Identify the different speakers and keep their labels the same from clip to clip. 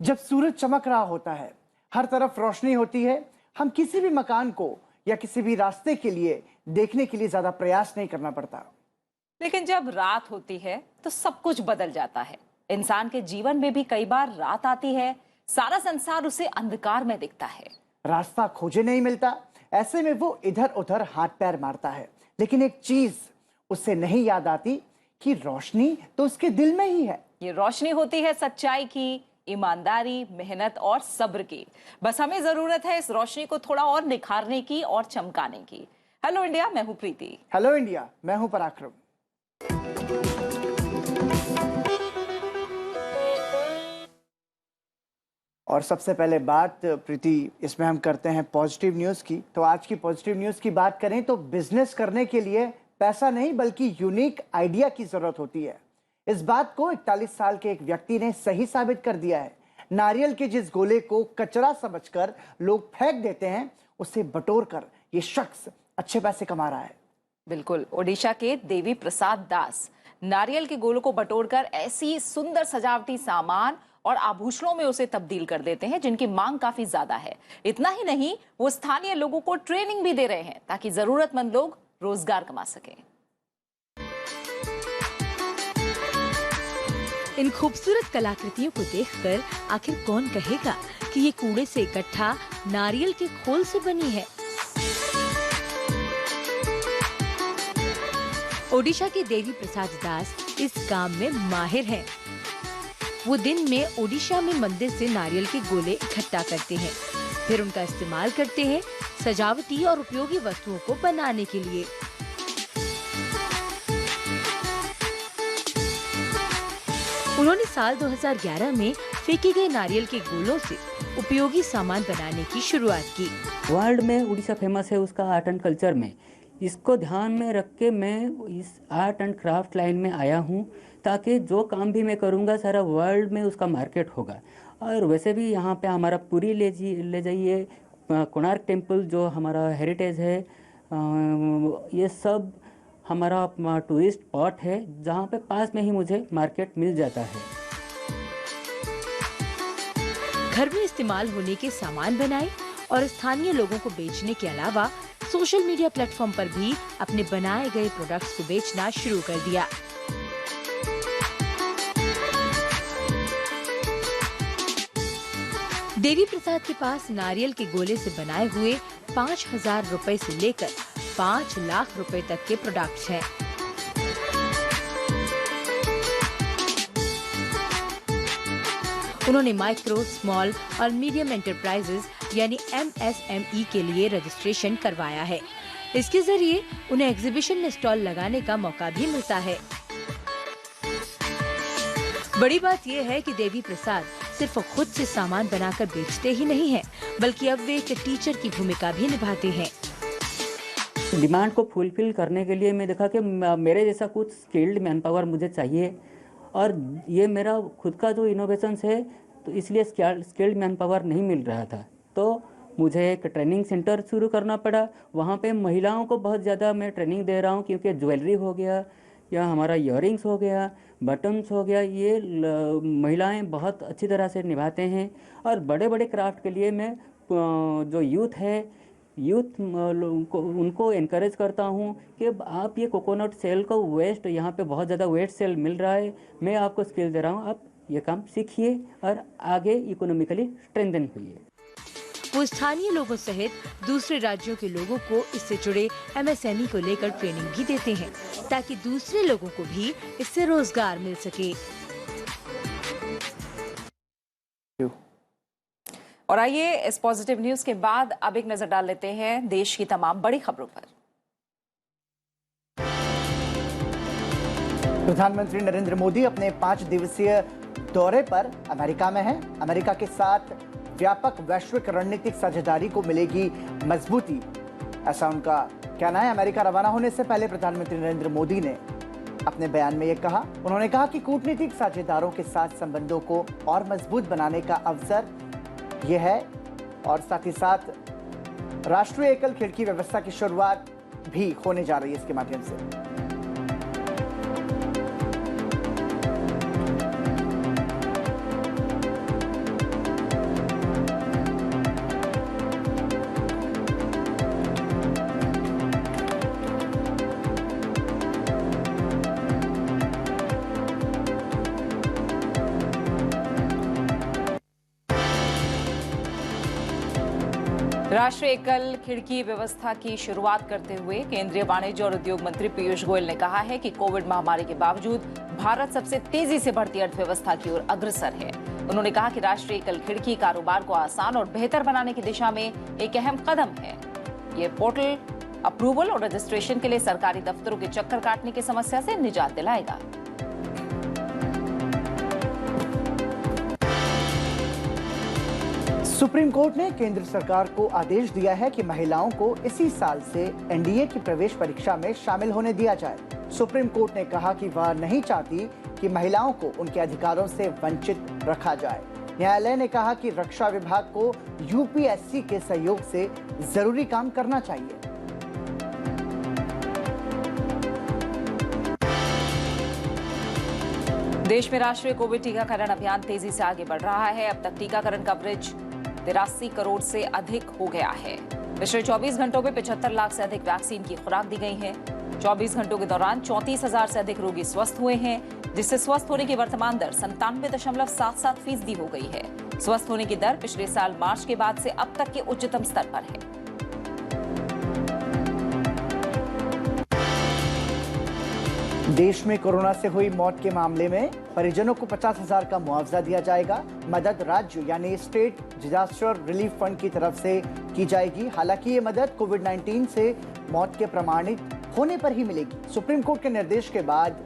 Speaker 1: जब सूरज चमक रहा होता है, हर तरफ रोशनी होती है, हम किसी भी मकान को या किसी भी रास्ते के लिए देखने के लिए ज्यादा प्रयास नहीं करना पड़ता।
Speaker 2: लेकिन जब रात होती है तो सब कुछ बदल जाता है। इंसान के जीवन में भी कई बार रात आती है, सारा संसार उसे अंधकार में दिखता है।
Speaker 1: रास्ता खोजे नहीं मिलता, ऐसे में वो इधर उधर हाथ पैर मारता है, लेकिन एक चीज उसे नहीं याद आती कि रोशनी तो उसके दिल में ही है।
Speaker 2: ये रोशनी होती है सच्चाई की, ईमानदारी, मेहनत और सब्र की। बस हमें जरूरत है इस रोशनी को थोड़ा और निखारने की और चमकाने की। हेलो इंडिया, मैं हूं प्रीति।
Speaker 1: हेलो इंडिया, मैं हूं पराक्रम। और सबसे पहले बात प्रीति, इसमें हम करते हैं पॉजिटिव न्यूज की। तो आज की पॉजिटिव न्यूज की बात करें तो बिजनेस करने के लिए पैसा नहीं बल्कि यूनिक आइडिया की जरूरत होती है। इस बात को 41 साल के एक व्यक्ति ने सही साबित कर दिया है। नारियल के जिस गोले को कचरा समझकर लोग फेंक देते हैं, उसे बटोर कर ये शख्स अच्छे पैसे कमा रहा है।
Speaker 2: बिल्कुल, ओडिशा के देवी प्रसाद दास नारियल के गोलों को बटोरकर ऐसी सुंदर सजावटी सामान और आभूषणों में उसे तब्दील कर देते हैं जिनकी मांग काफी ज्यादा है। इतना ही नहीं, वो स्थानीय लोगों को ट्रेनिंग भी दे रहे हैं ताकि जरूरतमंद लोग रोजगार कमा सकें।
Speaker 3: इन खूबसूरत कलाकृतियों को देखकर आखिर कौन कहेगा कि ये कूड़े से इकट्ठा नारियल के खोल से बनी है। ओडिशा के देवी प्रसाद दास इस काम में माहिर हैं। वो दिन में ओडिशा में मंदिर से नारियल के गोले इकट्ठा करते हैं, फिर उनका इस्तेमाल करते हैं सजावटी और उपयोगी वस्तुओं को बनाने के लिए। उन्होंने साल 2011 में फेंके गए नारियल के गोलों से उपयोगी सामान बनाने की शुरुआत की।
Speaker 4: वर्ल्ड में उड़ीसा फेमस है उसका आर्ट एंड कल्चर में। इसको ध्यान में रख के मैं इस आर्ट एंड क्राफ्ट लाइन में आया हूँ, ताकि जो काम भी मैं करूँगा सारा वर्ल्ड में उसका मार्केट होगा। और वैसे भी यहाँ पे हमारा पुरी ले जाइए, कोणार्क टेम्पल जो हमारा हेरिटेज है, ये सब हमारा टूरिस्ट स्पॉट है जहाँ पे पास में ही मुझे मार्केट मिल जाता है।
Speaker 3: घर में इस्तेमाल होने के सामान बनाए और स्थानीय लोगों को बेचने के अलावा सोशल मीडिया प्लेटफॉर्म पर भी अपने बनाए गए प्रोडक्ट्स को बेचना शुरू कर दिया। देवी प्रसाद के पास नारियल के गोले से बनाए हुए 5,000 रुपए से लेकर 5 लाख रुपए तक के प्रोडक्ट्स हैं। उन्होंने माइक्रो, स्मॉल और मीडियम एंटरप्राइजेज यानी MSME के लिए रजिस्ट्रेशन करवाया है। इसके जरिए उन्हें एग्जीबिशन में स्टॉल लगाने का मौका भी मिलता है। बड़ी बात यह है कि देवी प्रसाद सिर्फ खुद से सामान बनाकर बेचते ही नहीं हैं, बल्कि अब वे एक टीचर की भूमिका भी निभाते हैं।
Speaker 4: डिमांड को फुलफिल करने के लिए मैं देखा कि मेरे जैसा कुछ स्किल्ड मैन पावर मुझे चाहिए, और ये मेरा खुद का जो इनोवेशंस है, तो इसलिए स्किल्ड मैन पावर नहीं मिल रहा था। तो मुझे एक ट्रेनिंग सेंटर शुरू करना पड़ा। वहाँ पे महिलाओं को बहुत ज़्यादा मैं ट्रेनिंग दे रहा हूँ, क्योंकि ज्वेलरी हो गया या हमारा इयरिंग्स हो गया, बटन्स हो गया, ये महिलाएं बहुत अच्छी तरह से निभाते हैं। और बड़े बड़े क्राफ्ट के लिए मैं जो यूथ है, उनको एनकरेज करता हूँ कि आप ये कोकोनट सेल को वेस्ट, यहाँ पे बहुत ज़्यादा वेस्ट सेल मिल रहा है, मैं आपको स्किल दे रहा हूँ, आप ये काम सीखिए और आगे इकोनॉमिकली स्ट्रेंथन होइए।
Speaker 3: वो स्थानीय लोगों सहित दूसरे राज्यों के लोगों को इससे जुड़े MSME को लेकर ट्रेनिंग भी देते हैं, ताकि दूसरे लोगों को भी इससे रोजगार मिल सके।
Speaker 2: और आइए इस पॉजिटिव न्यूज के बाद अब एक नजर डाल लेते हैं देश की तमाम बड़ी खबरों पर।
Speaker 1: प्रधानमंत्री नरेंद्र मोदी अपने 5 दिवसीय दौरे पर अमेरिका में हैं। अमेरिका के साथ व्यापक वैश्विक रणनीतिक साझेदारी को मिलेगी मजबूती, ऐसा उनका कहना है। अमेरिका रवाना होने से पहले प्रधानमंत्री नरेंद्र मोदी ने अपने बयान में यह कहा, उन्होंने कहा कि कूटनीतिक साझेदारों के साथ संबंधों को और मजबूत बनाने का अवसर यह है, और साथ ही साथ राष्ट्रीय एकल खिड़की व्यवस्था की शुरुआत भी होने जा रही है इसके माध्यम से।
Speaker 2: राष्ट्रीय एकल खिड़की व्यवस्था की शुरुआत करते हुए केंद्रीय वाणिज्य और उद्योग मंत्री पीयूष गोयल ने कहा है कि कोविड महामारी के बावजूद भारत सबसे तेजी से बढ़ती अर्थव्यवस्था की ओर अग्रसर है। उन्होंने कहा कि राष्ट्रीय एकल खिड़की कारोबार को आसान और बेहतर बनाने की दिशा में एक अहम कदम है। ये पोर्टल अप्रूवल और रजिस्ट्रेशन के लिए सरकारी दफ्तरों के चक्कर काटने की समस्या से निजात दिलाएगा।
Speaker 1: सुप्रीम कोर्ट ने केंद्र सरकार को आदेश दिया है कि महिलाओं को इसी साल से एनडीए की प्रवेश परीक्षा में शामिल होने दिया जाए। सुप्रीम कोर्ट ने कहा कि वह नहीं चाहती कि महिलाओं को उनके अधिकारों से वंचित रखा जाए। न्यायालय ने कहा कि रक्षा विभाग को यूपीएससी के सहयोग से जरूरी काम करना चाहिए।
Speaker 2: देश में राष्ट्रीय कोविड टीकाकरण अभियान तेजी से आगे बढ़ रहा है। अब तक टीकाकरण कवरेज 83 करोड़ से अधिक हो गया है। पिछले 24 घंटों में 75 लाख से अधिक वैक्सीन की खुराक दी गई है। 24 घंटों के दौरान 34,000 से अधिक रोगी स्वस्थ हुए हैं, जिससे स्वस्थ होने की वर्तमान दर 97.77% हो गई है। स्वस्थ होने की दर पिछले साल मार्च के बाद से अब तक के उच्चतम स्तर पर है।
Speaker 1: देश में कोरोना से हुई मौत के मामले में परिजनों को 50,000 का मुआवजा दिया जाएगा। मदद राज्य यानी स्टेट डिजास्टर रिलीफ फंड की तरफ से की जाएगी। हालांकि ये मदद कोविड-19 से मौत के प्रमाणित होने पर ही मिलेगी। सुप्रीम कोर्ट के निर्देश के बाद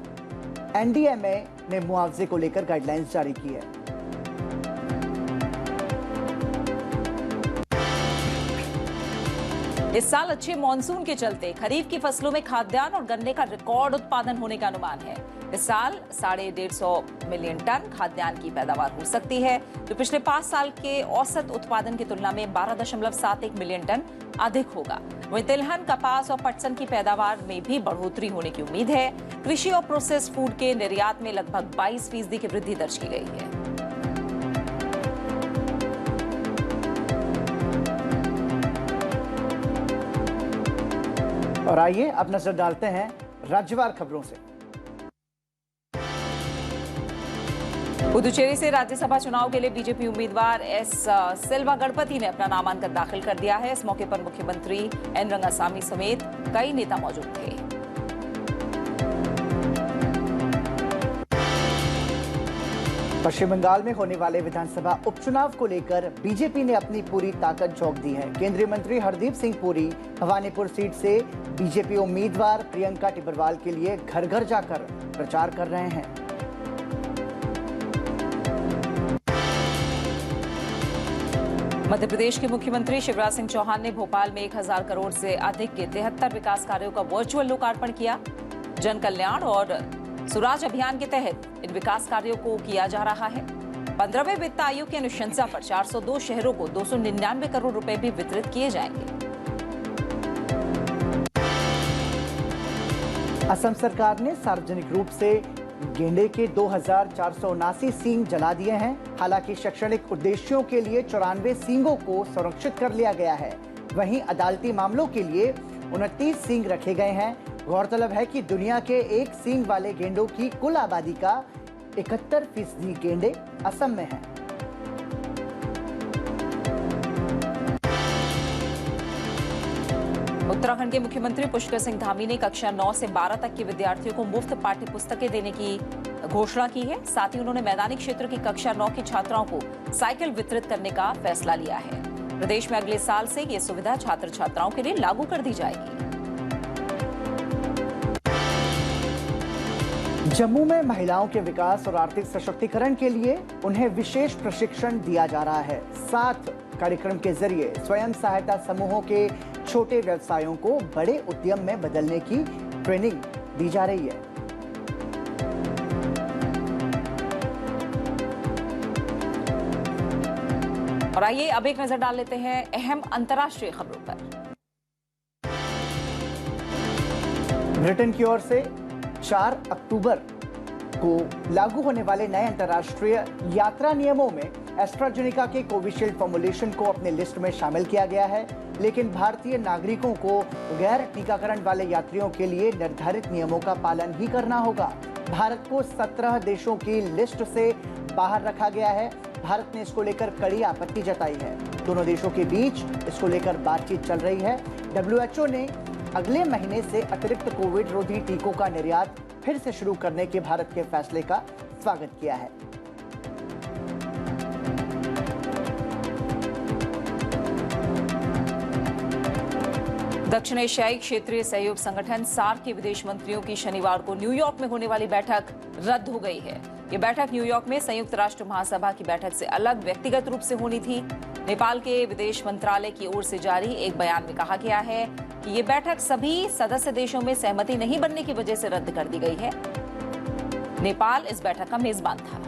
Speaker 1: एनडीएमए ने मुआवजे को लेकर गाइडलाइंस जारी की है।
Speaker 2: इस साल अच्छे मानसून के चलते खरीफ की फसलों में खाद्यान्न और गन्ने का रिकॉर्ड उत्पादन होने का अनुमान है। इस साल 150 मिलियन टन खाद्यान्न की पैदावार हो सकती है, जो पिछले 5 साल के औसत उत्पादन की तुलना में 12.71 मिलियन टन अधिक होगा। वहीं तिलहन, कपास और पटसन की पैदावार में भी बढ़ोतरी होने की उम्मीद है। कृषि और प्रोसेस्ड फूड के निर्यात में लगभग 22% की वृद्धि दर्ज की गई है।
Speaker 1: और आइए अब नजर डालते हैं राज्यवार खबरों से।
Speaker 2: पुदुचेरी से राज्यसभा चुनाव के लिए बीजेपी उम्मीदवार एस सिल्वा गणपति ने अपना नामांकन दाखिल कर दिया है। इस मौके पर मुख्यमंत्री एन रंगासामी समेत कई नेता मौजूद थे।
Speaker 1: पश्चिम बंगाल में होने वाले विधानसभा उपचुनाव को लेकर बीजेपी ने अपनी पूरी ताकत झोंक दी है। केंद्रीय मंत्री हरदीप सिंह पुरी भवानीपुर सीट से बीजेपी उम्मीदवार प्रियंका टिब्बरवाल के लिए घर घर जाकर प्रचार कर रहे हैं।
Speaker 2: मध्य प्रदेश के मुख्यमंत्री शिवराज सिंह चौहान ने भोपाल में 1000 करोड़ से अधिक के 73 विकास कार्यों का वर्चुअल लोकार्पण किया। जन कल्याण और स्वराज अभियान के तहत इन विकास कार्यों को किया जा रहा है। 15वें वित्त आयोग की अनुशंसा पर 402 शहरों को 299 करोड़ रुपए भी वितरित किए जाएंगे।
Speaker 1: असम सरकार ने सार्वजनिक रूप से गेंडे के 2479 सींग जला दिए हैं। हालांकि शैक्षणिक उद्देश्यों के लिए 94 सींगों को संरक्षित कर लिया गया है। वहीं अदालती मामलों के लिए 29 सींग रखे गए हैं। गौरतलब है कि दुनिया के एक सींग वाले गेंडों की कुल आबादी का 71% गेंडे असम में हैं।
Speaker 2: उत्तराखंड के मुख्यमंत्री पुष्कर सिंह धामी ने कक्षा 9 से 12 तक के विद्यार्थियों को मुफ्त पाठ्य पुस्तकें देने की घोषणा की है। साथ ही उन्होंने मैदानी क्षेत्र की कक्षा 9 की छात्राओं को साइकिल वितरित करने का फैसला लिया है। प्रदेश में अगले साल से ये सुविधा छात्र छात्राओं के लिए लागू कर दी जाएगी।
Speaker 1: जम्मू में महिलाओं के विकास और आर्थिक सशक्तिकरण के लिए उन्हें विशेष प्रशिक्षण दिया जा रहा है। साथ कार्यक्रम के जरिए स्वयं सहायता समूहों के छोटे व्यवसायों को बड़े उद्यम में बदलने की ट्रेनिंग दी जा रही है।
Speaker 2: और आइए अब एक नजर डाल लेते हैं अहम अंतर्राष्ट्रीय खबरों पर।
Speaker 1: ब्रिटेन की ओर से 4 अक्टूबर को लागू होने वाले नए अंतर्राष्ट्रीय यात्रा नियमों में एस्ट्राजेनेका के कोविशील्ड फॉर्मुलेशन को अपने लिस्ट में शामिल किया गया है, लेकिन भारतीय नागरिकों को गैर टीकाकरण वाले यात्रियों के लिए निर्धारित नियमों का पालन ही करना होगा। भारत को 17 देशों की लिस्ट से बाहर रखा गया है। भारत ने इसको लेकर कड़ी आपत्ति जताई है। दोनों देशों के बीच इसको लेकर बातचीत चल रही है। WHO ने अगले महीने से अतिरिक्त कोविड रोधी टीकों का निर्यात फिर से शुरू करने के भारत के फैसले का स्वागत किया है।
Speaker 2: दक्षिण एशियाई क्षेत्रीय सहयोग संगठन सार्क के विदेश मंत्रियों की शनिवार को न्यूयॉर्क में होने वाली बैठक रद्द हो गई है। ये बैठक न्यूयॉर्क में संयुक्त राष्ट्र महासभा की बैठक से अलग व्यक्तिगत रूप से होनी थी। नेपाल के विदेश मंत्रालय की ओर से जारी एक बयान में कहा गया है कि ये बैठक सभी सदस्य देशों में सहमति नहीं बनने की वजह से रद्द कर दी गई है। नेपाल इस बैठक का मेजबान था।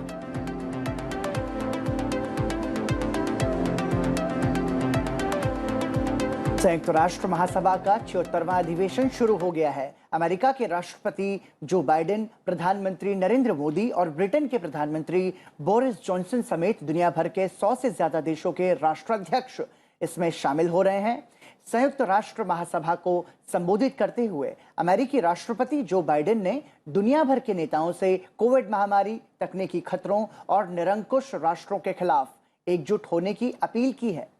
Speaker 1: संयुक्त राष्ट्र महासभा का 76वां अधिवेशन शुरू हो गया है। अमेरिका के राष्ट्रपति जो बाइडेन, प्रधानमंत्री नरेंद्र मोदी और ब्रिटेन के प्रधानमंत्री बोरिस जॉनसन समेत दुनिया भर के 100 से ज्यादा देशों के राष्ट्राध्यक्ष इसमें शामिल हो रहे हैं। संयुक्त राष्ट्र महासभा को संबोधित करते हुए अमेरिकी राष्ट्रपति जो बाइडेन ने दुनिया भर के नेताओं से कोविड महामारी, तकनीकी खतरों और निरंकुश राष्ट्रों के खिलाफ एकजुट होने की अपील की है।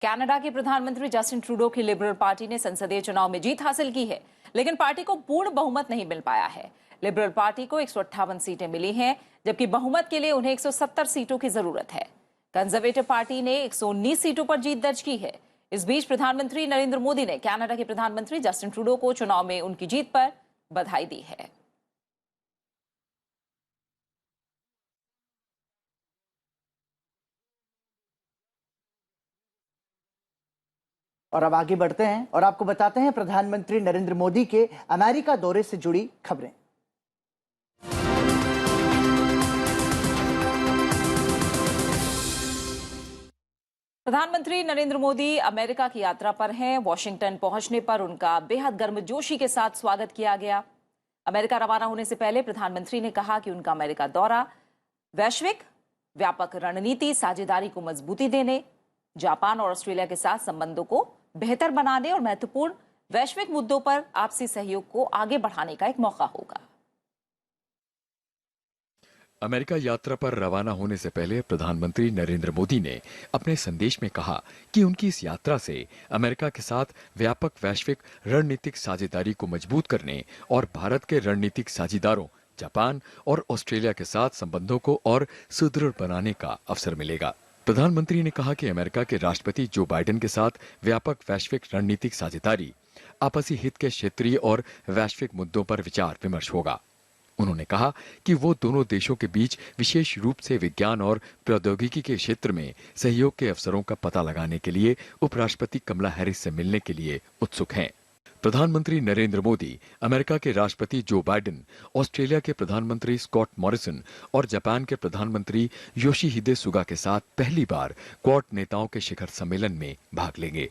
Speaker 2: कनाडा के प्रधानमंत्री जस्टिन ट्रूडो की लिबरल पार्टी ने संसदीय चुनाव में जीत हासिल की है, लेकिन पार्टी को पूर्ण बहुमत नहीं मिल पाया है। लिबरल पार्टी को 158 सीटें मिली हैं, जबकि बहुमत के लिए उन्हें 170 सीटों की जरूरत है। कंजर्वेटिव पार्टी ने 119 सीटों पर जीत दर्ज की है। इस बीच प्रधानमंत्री नरेंद्र मोदी ने कनाडा के प्रधानमंत्री जस्टिन ट्रूडो को चुनाव में उनकी जीत पर बधाई दी है।
Speaker 1: और अब आगे बढ़ते हैं और आपको बताते हैं प्रधानमंत्री नरेंद्र मोदी के अमेरिका दौरे से जुड़ी खबरें।
Speaker 2: प्रधानमंत्री नरेंद्र मोदी अमेरिका की यात्रा पर हैं। वॉशिंगटन पहुंचने पर उनका बेहद गर्मजोशी के साथ स्वागत किया गया। अमेरिका रवाना होने से पहले प्रधानमंत्री ने कहा कि उनका अमेरिका दौरा वैश्विक व्यापक रणनीति साझेदारी को मजबूती देने, जापान और ऑस्ट्रेलिया के साथ संबंधों को बेहतर बनाने और महत्वपूर्ण वैश्विक मुद्दों पर आपसी सहयोग को आगे बढ़ाने का एक मौका होगा।
Speaker 5: अमेरिका यात्रा पर रवाना होने से पहले प्रधानमंत्री नरेंद्र मोदी ने अपने संदेश में कहा कि उनकी इस यात्रा से अमेरिका के साथ व्यापक वैश्विक रणनीतिक साझेदारी को मजबूत करने और भारत के रणनीतिक साझेदारों जापान और ऑस्ट्रेलिया के साथ संबंधों को और सुदृढ़ बनाने का अवसर मिलेगा। प्रधानमंत्री ने कहा कि अमेरिका के राष्ट्रपति जो बाइडेन के साथ व्यापक वैश्विक रणनीतिक साझेदारी, आपसी हित के क्षेत्रीय और वैश्विक मुद्दों पर विचार विमर्श होगा। उन्होंने कहा कि वो दोनों देशों के बीच विशेष रूप से विज्ञान और प्रौद्योगिकी के क्षेत्र में सहयोग के अवसरों का पता लगाने के लिए उपराष्ट्रपति कमला हैरिस से मिलने के लिए उत्सुक हैं। प्रधानमंत्री नरेंद्र मोदी अमेरिका के राष्ट्रपति जो बाइडेन, ऑस्ट्रेलिया के प्रधानमंत्री स्कॉट मॉरिसन और जापान के प्रधानमंत्री योशिहिदे सुगा के साथ पहली बार क्वाड नेताओं के शिखर सम्मेलन में भाग लेंगे।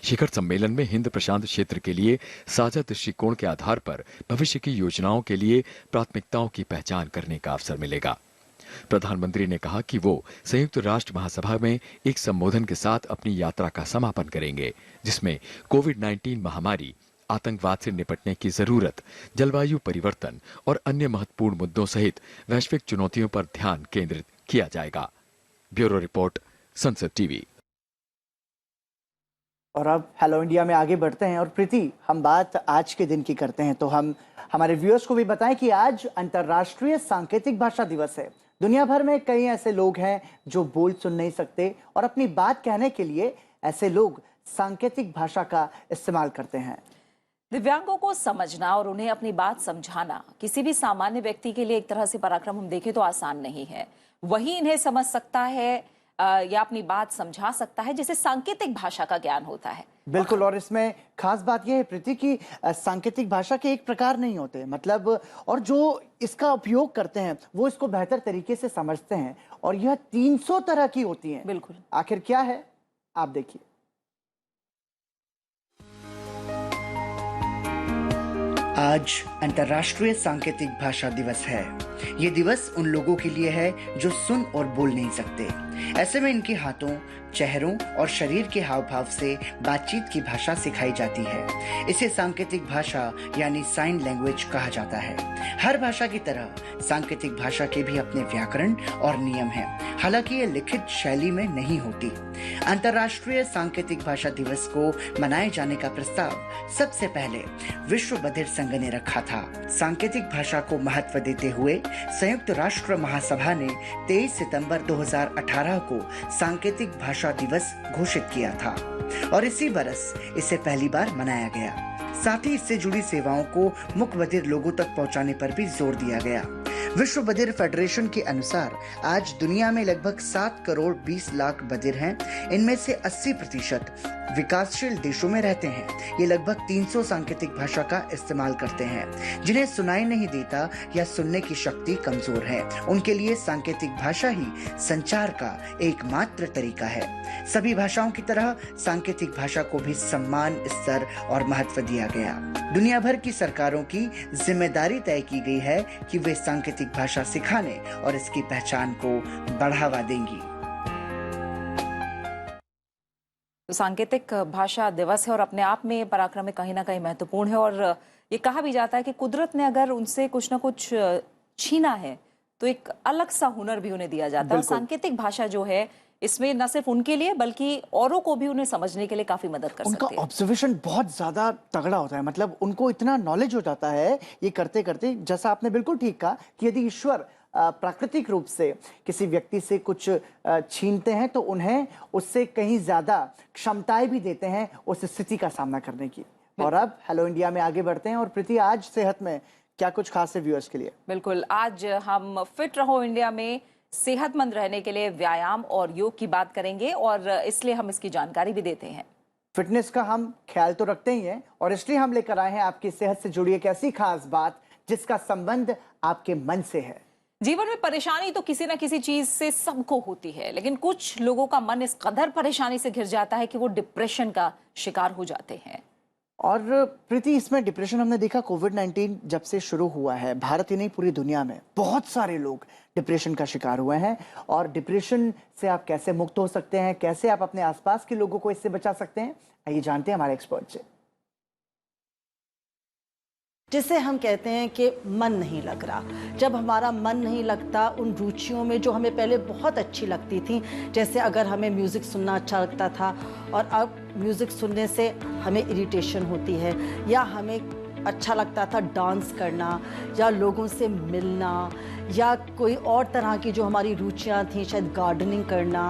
Speaker 5: शिखर सम्मेलन में हिंद प्रशांत क्षेत्र के लिए साझा दृष्टिकोण के आधार पर भविष्य की योजनाओं के लिए प्राथमिकताओं की पहचान करने का अवसर मिलेगा। प्रधानमंत्री ने कहा कि वो संयुक्त राष्ट्र महासभा में एक संबोधन के साथ अपनी यात्रा का समापन करेंगे, जिसमें कोविड-19 महामारी, आतंकवाद से निपटने की जरूरत, जलवायु परिवर्तन और अन्य महत्वपूर्ण मुद्दों सहित वैश्विक चुनौतियों पर ध्यान केंद्रित किया जाएगा। ब्यूरो रिपोर्ट, संसद टीवी।
Speaker 1: और अब हेलो इंडिया में आगे बढ़ते हैं और प्रीति, हम बात आज के दिन की करते हैं, तो हम हमारे व्यूअर्स को भी बताएं कि आज अंतर्राष्ट्रीय सांकेतिक भाषा दिवस है। दुनिया भर में कई ऐसे लोग हैं जो बोल सुन नहीं सकते और अपनी बात कहने के लिए ऐसे लोग सांकेतिक भाषा का इस्तेमाल करते हैं।
Speaker 2: दिव्यांगों को समझना और उन्हें अपनी बात समझाना किसी भी सामान्य व्यक्ति के लिए एक तरह से पराक्रम हम देखें तो आसान नहीं है। वही इन्हें समझ सकता है या अपनी बात समझा सकता है जिसे सांकेतिक भाषा का ज्ञान होता है।
Speaker 1: बिल्कुल, और इसमें खास बात यह है प्रीति कि सांकेतिक भाषा के एक प्रकार नहीं होते, मतलब और जो इसका उपयोग करते हैं वो इसको बेहतर तरीके से समझते हैं, और यह 300 तरह की होती हैं।
Speaker 2: बिल्कुल,
Speaker 1: आखिर क्या है आप देखिए। आज अंतर्राष्ट्रीय सांकेतिक भाषा दिवस है। ये दिवस उन लोगों के लिए है जो सुन और बोल नहीं सकते। ऐसे में इनके हाथों, चेहरों और शरीर के हाव भाव से बातचीत की भाषा सिखाई जाती है। इसे सांकेतिक भाषा यानी साइन लैंग्वेज कहा जाता है। हर भाषा की तरह सांकेतिक भाषा के भी अपने व्याकरण और नियम हैं। हालांकि ये लिखित शैली में नहीं होती। अंतर्राष्ट्रीय सांकेतिक भाषा दिवस को मनाए जाने का प्रस्ताव सबसे पहले विश्व बधिर संघ ने रखा था। सांकेतिक भाषा को महत्व देते हुए संयुक्त राष्ट्र महासभा ने 23 सितंबर 2018 को सांकेतिक भाषा दिवस घोषित किया था और इसी बरस इसे पहली बार मनाया गया। साथ ही इससे जुड़ी सेवाओं को मूक बधिर लोगों तक पहुंचाने पर भी जोर दिया गया। विश्व बधिर फेडरेशन के अनुसार आज दुनिया में लगभग 7 करोड़ 20 लाख बधिर हैं। इनमें से 80% विकासशील देशों में रहते हैं। ये लगभग 300 सांकेतिक भाषा का इस्तेमाल करते हैं। जिन्हें सुनाई नहीं देता या सुनने की शक्ति कमजोर है, उनके लिए सांकेतिक भाषा ही संचार का एकमात्र तरीका है। सभी भाषाओं की तरह सांकेतिक भाषा को भी सम्मान, स्तर और महत्व दिया गया। दुनिया भर की सरकारों की जिम्मेदारी तय की गई है कि वे सांकेतिक भाषा सिखाने और इसकी पहचान को बढ़ावा देंगी।
Speaker 2: तो सांकेतिक भाषा दिवस है और अपने आप में पराक्रम में कहीं ना कहीं महत्वपूर्ण है। और ये कहा भी जाता है कि कुदरत ने अगर उनसे कुछ ना कुछ छीना है तो एक अलग सा हुनर भी उन्हें दिया जाता है। और सांकेतिक भाषा जो है इसमें न सिर्फ उनके लिए बल्कि औरों को भी उन्हें समझने के लिए काफी मदद कर सकती है।
Speaker 1: उनका ऑब्जर्वेशन बहुत ज्यादा तगड़ा होता है, मतलब उनको इतना नॉलेज हो जाता है ये करते करते। जैसा आपने बिल्कुल ठीक कहा कि यदि ईश्वर प्राकृतिक रूप से किसी व्यक्ति से कुछ छीनते हैं तो उन्हें उससे कहीं ज्यादा क्षमताएं भी देते हैं उस स्थिति का सामना करने की। और अब हेलो इंडिया में आगे बढ़ते हैं। और प्रीति, आज सेहत में क्या कुछ खास है व्यूअर्स के लिए?
Speaker 2: बिल्कुल, आज हम फिट रहो इंडिया में सेहतमंद रहने के लिए व्यायाम और योग की बात करेंगे और इसलिए हम इसकी जानकारी भी देते हैं।
Speaker 1: फिटनेस का हम ख्याल तो रखते ही हैं और इसलिए हम लेकर आए हैं आपकी सेहत से जुड़ी एक ऐसी खास बात जिसका संबंध आपके मन से है।
Speaker 2: जीवन में परेशानी तो किसी ना किसी चीज से सबको होती है, लेकिन कुछ लोगों का मन इस कदर परेशानी से घिर जाता है कि वो डिप्रेशन का शिकार हो जाते हैं।
Speaker 1: और प्रीति, इसमें डिप्रेशन हमने देखा कोविड-19 जब से शुरू हुआ है, भारत ही नहीं पूरी दुनिया में बहुत सारे लोग डिप्रेशन का शिकार हुए हैं। और डिप्रेशन से आप कैसे मुक्त हो सकते हैं, कैसे आप अपने आसपास के लोगों को इससे बचा सकते हैं, आइए जानते हैं हमारे एक्सपर्ट से।
Speaker 6: जिसे हम कहते हैं कि मन नहीं लग रहा। जब हमारा मन नहीं लगता उन रुचियों में जो हमें पहले बहुत अच्छी लगती थी, जैसे अगर हमें म्यूज़िक सुनना अच्छा लगता था और अब म्यूज़िक सुनने से हमें इरिटेशन होती है, या हमें अच्छा लगता था डांस करना या लोगों से मिलना या कोई और तरह की जो हमारी रुचियाँ थीं, शायद गार्डनिंग करना,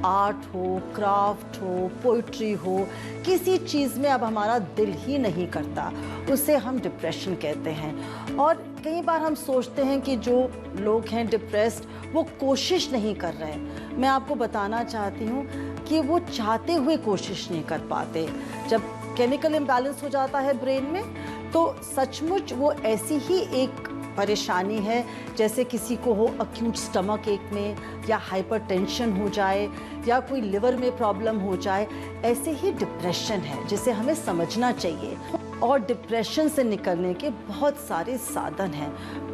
Speaker 6: आर्ट हो, क्राफ्ट हो, पोइट्री हो, किसी चीज़ में अब हमारा दिल ही नहीं करता, उसे हम डिप्रेशन कहते हैं। और कई बार हम सोचते हैं कि जो लोग हैं डिप्रेस्ड वो कोशिश नहीं कर रहे हैं। मैं आपको बताना चाहती हूँ कि वो चाहते हुए कोशिश नहीं कर पाते। जब केमिकल इम्बैलेंस हो जाता है ब्रेन में तो सचमुच वो ऐसी ही एक परेशानी है जैसे किसी को हो अक्यूट स्टमक एक में, या हाइपरटेंशन हो जाए, या कोई लिवर में प्रॉब्लम हो जाए, ऐसे ही डिप्रेशन है जिसे हमें समझना चाहिए। और डिप्रेशन से निकलने के बहुत सारे साधन हैं।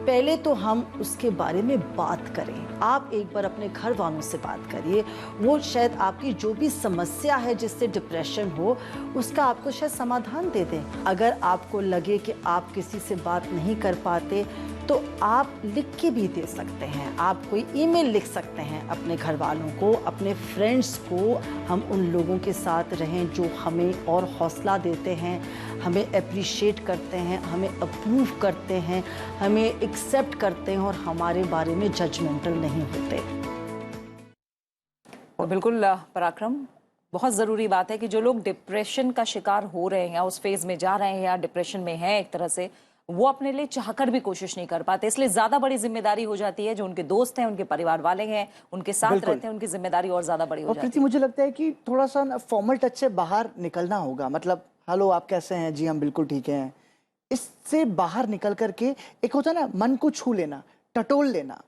Speaker 6: पहले तो हम उसके बारे में बात करें। आप एक बार अपने घर वालों से बात करिए, वो शायद आपकी जो भी समस्या है जिससे डिप्रेशन हो उसका आपको शायद समाधान दे दें। अगर आपको लगे कि आप किसी से बात नहीं कर पाते तो आप लिख के भी दे सकते हैं। आप कोई ईमेल लिख सकते हैं अपने घर वालों को, अपने फ्रेंड्स को। हम उन लोगों के साथ रहें जो हमें और हौसला देते हैं, हमें अप्रिशिएट करते हैं, हमें अप्रूव करते हैं, हमें एक्सेप्ट करते हैं और हमारे बारे में जजमेंटल नहीं होते।
Speaker 2: और बिल्कुल पराक्रम, बहुत ज़रूरी बात है कि जो लोग डिप्रेशन का शिकार हो रहे हैं या उस फेज़ में जा रहे हैं या डिप्रेशन में हैं एक तरह से, वो अपने लिए चाहकर भी कोशिश नहीं कर पाते। इसलिए ज्यादा बड़ी जिम्मेदारी हो जाती है जो उनके दोस्त हैं, उनके परिवार वाले हैं, उनके साथ रहते हैं, उनकी जिम्मेदारी और ज्यादा बड़ी हो जाती है।
Speaker 1: प्रीति, मुझे लगता है कि थोड़ा सा फॉर्मल टच से बाहर निकलना होगा। मतलब हेलो, आप कैसे हैं? जी हम बिल्कुल ठीक हैं। इससे बाहर निकल करके एक होता है ना, मन को छू लेना, टटोल लेना,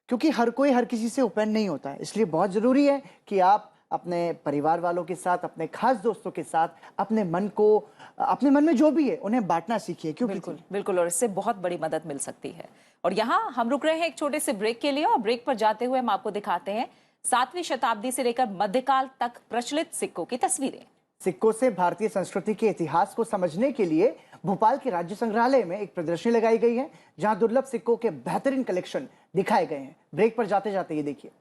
Speaker 1: क्योंकि हर कोई हर किसी से ओपन नहीं होता है। इसलिए बहुत जरूरी है कि आप अपने परिवार वालों के साथ, अपने खास दोस्तों के साथ अपने मन में जो भी है उन्हें बांटना सीखिए। क्यों?
Speaker 2: बिल्कुल बिल्कुल, और इससे बहुत बड़ी मदद मिल सकती है। और यहाँ हम रुक रहे हैं एक छोटे से ब्रेक के लिए, और ब्रेक पर जाते हुए हम आपको दिखाते हैं 7वीं शताब्दी से लेकर मध्यकाल तक प्रचलित सिक्कों की तस्वीरें।
Speaker 1: सिक्कों से भारतीय संस्कृति के इतिहास को समझने के लिए भोपाल के राज्य संग्रहालय में एक प्रदर्शनी लगाई गई है, जहां दुर्लभ सिक्कों के बेहतरीन कलेक्शन दिखाए गए हैं। ब्रेक पर जाते जाते ये देखिए।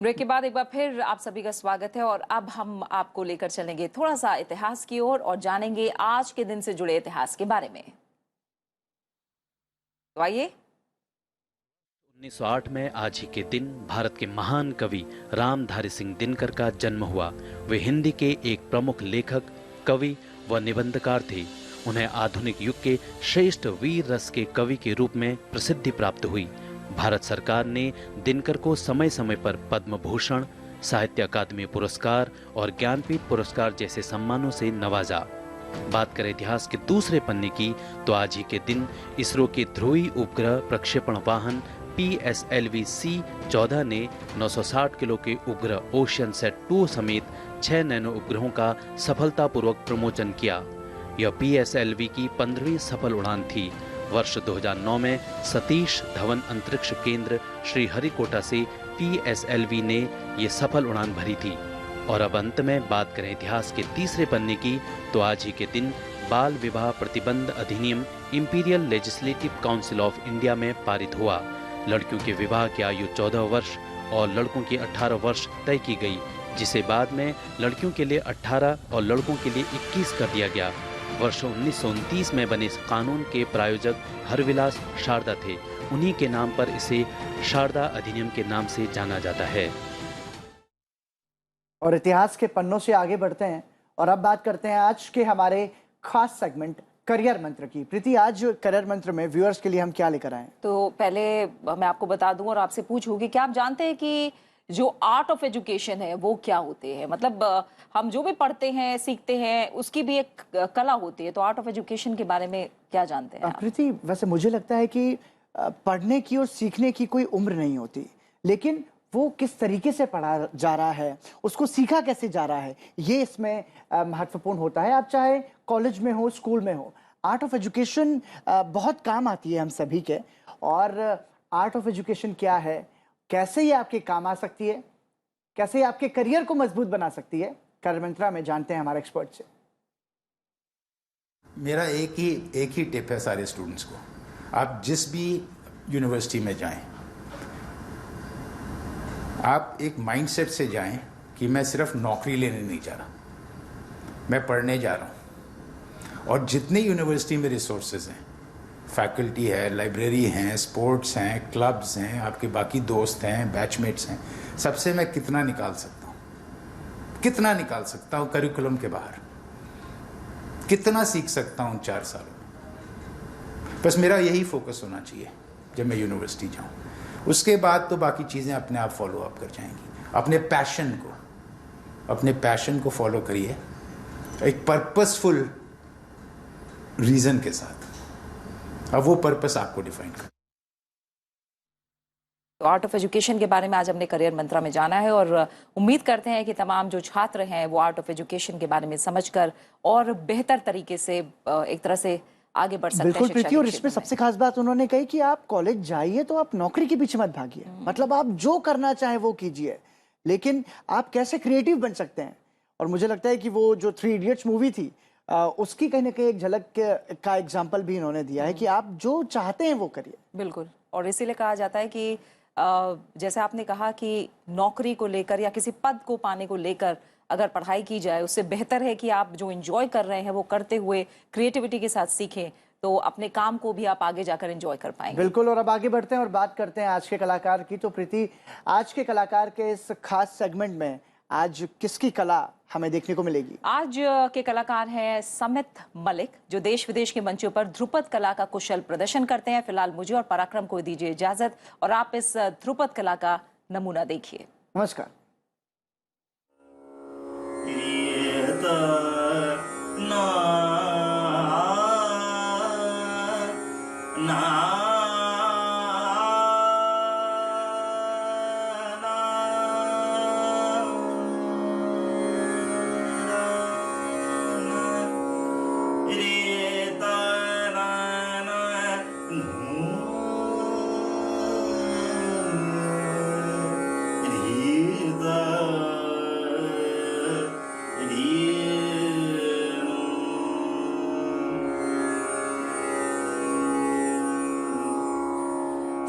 Speaker 2: ब्रेक के बाद एक बार फिर आप सभी का स्वागत है, और अब हम आपको लेकर चलेंगे थोड़ा सा इतिहास की ओर और जानेंगे आज के दिन से जुड़े इतिहास के बारे में। तो आइए।
Speaker 7: 1908 में आज ही के दिन भारत के महान कवि रामधारी सिंह दिनकर का जन्म हुआ। वे हिंदी के एक प्रमुख लेखक, कवि व निबंधकार थे। उन्हें आधुनिक युग के श्रेष्ठ वीर रस के कवि के रूप में प्रसिद्धि प्राप्त हुई। भारत सरकार ने दिनकर को समय समय पर पद्म भूषण, साहित्य अकादमी पुरस्कार और ज्ञानपीठ पुरस्कार जैसे सम्मानों से नवाजा। बात करें इतिहास के दूसरे पन्ने की, तो आज ही के दिन इसरो के ध्रुवीय उपग्रह प्रक्षेपण वाहन PSLV-C-14 ने 960 किलो के उपग्रह ओशियन सेट 2 समेत 6 नैनो उपग्रहों का सफलतापूर्वक प्रमोचन किया। यह PSLV की 15वीं सफल उड़ान थी। वर्ष 2009 में सतीश धवन अंतरिक्ष केंद्र श्रीहरिकोटा से PSLV ने ये सफल उड़ान भरी थी। और अब अंत में बात करें इतिहास के तीसरे पन्ने की, तो आज ही के दिन बाल विवाह प्रतिबंध अधिनियम imperial legislative council of India में पारित हुआ। लड़कियों के विवाह की आयु 14 वर्ष और लड़कों की 18 वर्ष तय की गई, जिसे बाद में लड़कियों के लिए 18 और लड़कों के लिए 21 कर दिया गया। वर्ष 1929 में बने इस कानून के प्रायोजक हरविलास शारदा थे। उन्हीं के नाम पर इसे शारदा अधिनियम के नाम से जाना जाता है।
Speaker 1: और इतिहास के पन्नों से आगे बढ़ते हैं और अब बात करते हैं आज के हमारे खास सेगमेंट करियर मंत्र की। प्रीति, आज करियर मंत्र में व्यूअर्स के लिए हम क्या लेकर आए?
Speaker 2: तो पहले मैं आपको बता दूं और आपसे पूछूंगी कि आप जानते हैं कि जो आर्ट ऑफ एजुकेशन है वो क्या होते हैं? मतलब हम जो भी पढ़ते हैं, सीखते हैं, उसकी भी एक कला होती है। तो आर्ट ऑफ एजुकेशन के बारे में क्या जानते हैं?
Speaker 1: प्रीति, वैसे मुझे लगता है कि पढ़ने की और सीखने की कोई उम्र नहीं होती, लेकिन वो किस तरीके से पढ़ा जा रहा है, उसको सीखा कैसे जा रहा है, ये इसमें महत्वपूर्ण होता है। आप चाहे कॉलेज में हो, स्कूल में हो, आर्ट ऑफ एजुकेशन बहुत काम आती है हम सभी के। और आर्ट ऑफ एजुकेशन क्या है, कैसे ये आपके काम आ सकती है, कैसे ये आपके करियर को मजबूत बना सकती है, करियर मंत्रा में जानते हैं हमारे एक्सपर्ट से।
Speaker 8: मेरा एक ही टिप है सारे स्टूडेंट्स को, आप जिस भी यूनिवर्सिटी में जाएं, आप एक माइंडसेट से जाएं कि मैं सिर्फ नौकरी लेने नहीं जा रहा, मैं पढ़ने जा रहा हूं। और जितनी यूनिवर्सिटी में रिसोर्सेज हैं, फैकल्टी है, लाइब्रेरी हैं, स्पोर्ट्स हैं, क्लब्स हैं, आपके बाकी दोस्त हैं, बैचमेट्स हैं, सबसे मैं कितना निकाल सकता हूं करिकुलम के बाहर, कितना सीख सकता हूं 4 सालों में। बस मेरा यही फोकस होना चाहिए जब मैं यूनिवर्सिटी जाऊं। उसके बाद तो बाकी चीज़ें अपने आप फॉलो अप कर जाएंगी। अपने पैशन को फॉलो करिए, एक पर्पसफुल रीजन के साथ। अब वो पर्पस आपको डिफाइन कर।
Speaker 2: तो आर्ट ऑफ एजुकेशन के बारे में आज हमने करियर मंत्रा में जाना है और उम्मीद करते हैं कि तमाम जो छात्र हैं वो आर्ट ऑफ एजुकेशन के बारे में समझकर और बेहतर तरीके से एक तरह से आगे बढ़ सकते हैं।
Speaker 1: बिल्कुल
Speaker 2: शिक्षा
Speaker 1: प्रीति,
Speaker 2: के
Speaker 1: और
Speaker 2: क्षेत्र
Speaker 1: इसमें
Speaker 2: में।
Speaker 1: सबसे खास बात उन्होंने कही कि आप कॉलेज जाइए तो आप नौकरी के पीछे मत भागिए, मतलब आप जो करना चाहें वो कीजिए, लेकिन आप कैसे क्रिएटिव बन सकते हैं। और मुझे लगता है कि वो जो 3 इडियट्स मूवी थी उसकी कहीं ना कहीं एक झलक का एग्जाम्पल भी इन्होंने दिया है कि आप जो चाहते हैं वो करिए।
Speaker 2: बिल्कुल, और इसीलिए कहा जाता है कि जैसे आपने कहा कि नौकरी को लेकर या किसी पद को पाने को लेकर अगर पढ़ाई की जाए, उससे बेहतर है कि आप जो एंजॉय कर रहे हैं वो करते हुए क्रिएटिविटी के साथ सीखें, तो अपने काम को भी आप आगे जाकर एंजॉय कर पाएंगे।
Speaker 1: बिल्कुल, और अब आगे बढ़ते हैं और बात करते हैं आज के कलाकार की। तो प्रीति, आज के कलाकार के इस खास सेगमेंट में आज किसकी कला हमें देखने को मिलेगी? आज
Speaker 2: के कलाकार हैं समित मलिक, जो देश विदेश के मंचों पर ध्रुपद कला का कुशल प्रदर्शन करते हैं। फिलहाल मुझे और पराक्रम को दीजिए इजाजत और आप इस ध्रुपद कला का नमूना देखिए।
Speaker 1: नमस्कार।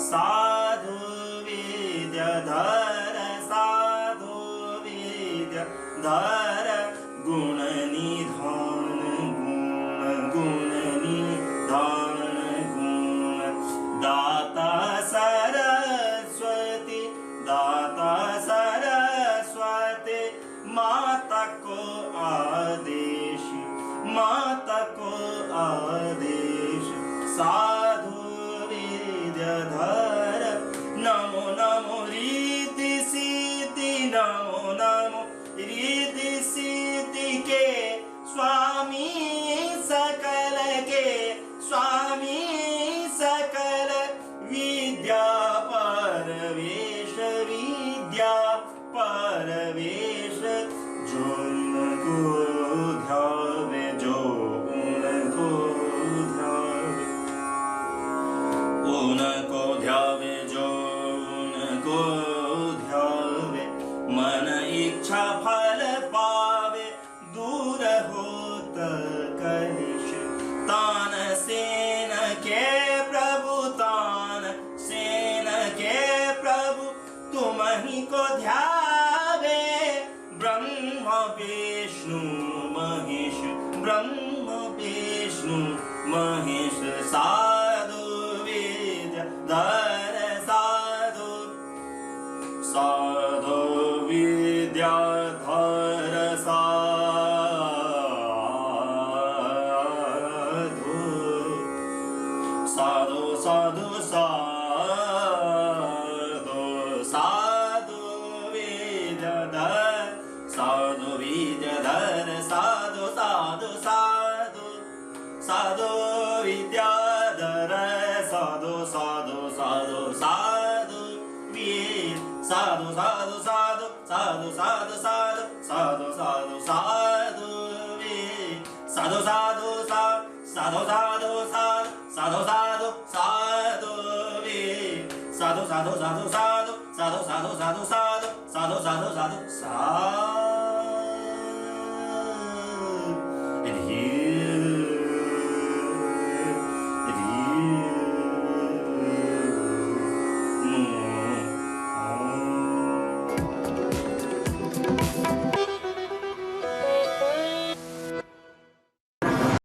Speaker 9: साधु विद्याधर साधु विद्याधर गुण निधान गुण निधान गुण दाता सरस्वती माता को आदेश साधु विद्याधर नमो नमो रीति सीति नमो नमो रीति सीति के स्वामी सकल विद्या परवेश जो उनको ध्यावे उनको ध्यावे मन इच्छा फल पावे दूर होत कलिश तान सेन के प्रभु तुम ही को ध्यावे ब्रह्म विष्णु महेश साधु विद्याधर साधु विद्याधर साधु विद्याधर साधु विद्याधर साधु साधु